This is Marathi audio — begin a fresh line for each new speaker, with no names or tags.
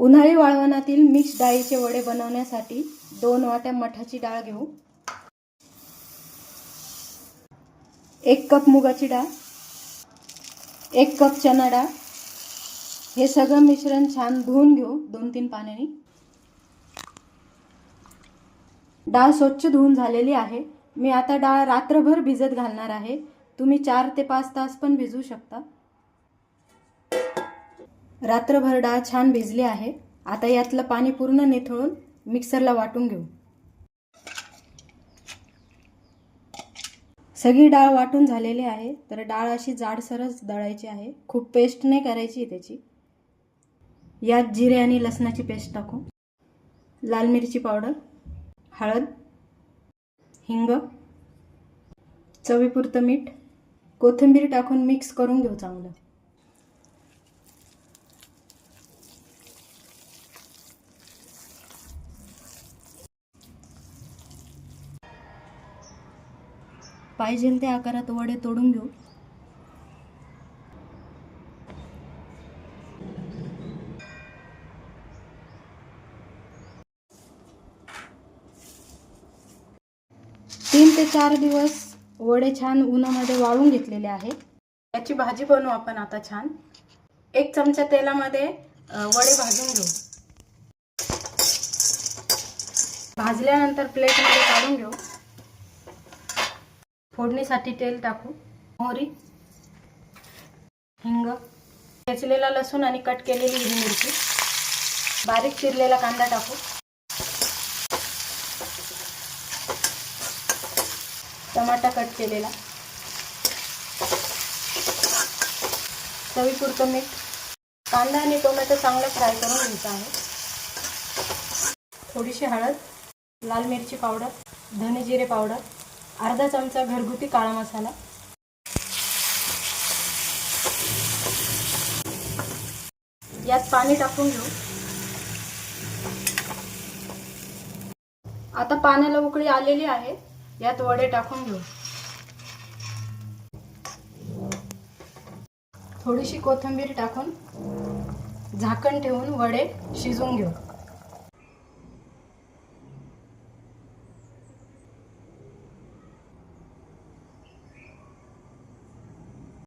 उन्हाळी वाळवणातील मिक्स डाळीचे वडे बनवण्यासाठी 2 वाट्या मठाची डाळ घेऊ, 1 कप मुगाची डाळ, 1 कप चणा डाळ. हे सगळं मिश्रण छान धुवून घेऊ 2-3 पाण्याने. डाळ स्वच्छ धुवून झालेली आहे. मी आता डाळ रात्रभर भिजत घालणार आहे. तुम्ही 4 ते 5 तास पण भिजवू शकता. रात्रभर डाळ छान भिजली आहे. आता यातलं पाणी पूर्ण निथळून मिक्सरला वाटून घेऊ. सगळी डाळ वाटून झालेली आहे. तर डाळ अशी जाडसरच दळायची आहे, खूप पेस्ट नाही करायची त्याची. यात जिरे आणि लसणाची पेस्ट टाकू, लाल मिरची पावडर, हळद, हिंग, चवीपुरतं मीठ, कोथिंबीर टाकून मिक्स करून घेऊ चांगलं. पाहिजे त्या आकारात वडे तोडून घेऊ. तीन ते 4 दिवस वडे छान उन्हामध्ये वाळून घेतलेले आहे. याची भाजी बनवू आपण आता छान. 1 चमचा तेलामध्ये वडे भाजून घेऊ. भाजल्यानंतर प्लेटमध्ये काढून घेऊ. फोडणीसाठी तेल टाकू, मोहरी, हिंग, ठेचलेला लसूण आणि कट केलेली हिरवी मिरची, बारीक चिरलेला कांदा टाकू, टमाटा कट केलेला, चवीपुरतं मीठ. कांदा आणि टोमॅटो चांगलं फ्राय करून घ्यायचं आहे. थोडीशी हळद, लाल मिरची पावडर, धने जिरे पावडर, अर्धा चमचा घरगुती काळा मसाला. यात पाणी टाकून घेऊ. आता पाण्याला उकळी आलेली आहे. यात वडे टाकून घेऊ. थोडीशी कोथिंबीर टाकून झाकण ठेवून वडे शिजवून घेऊ.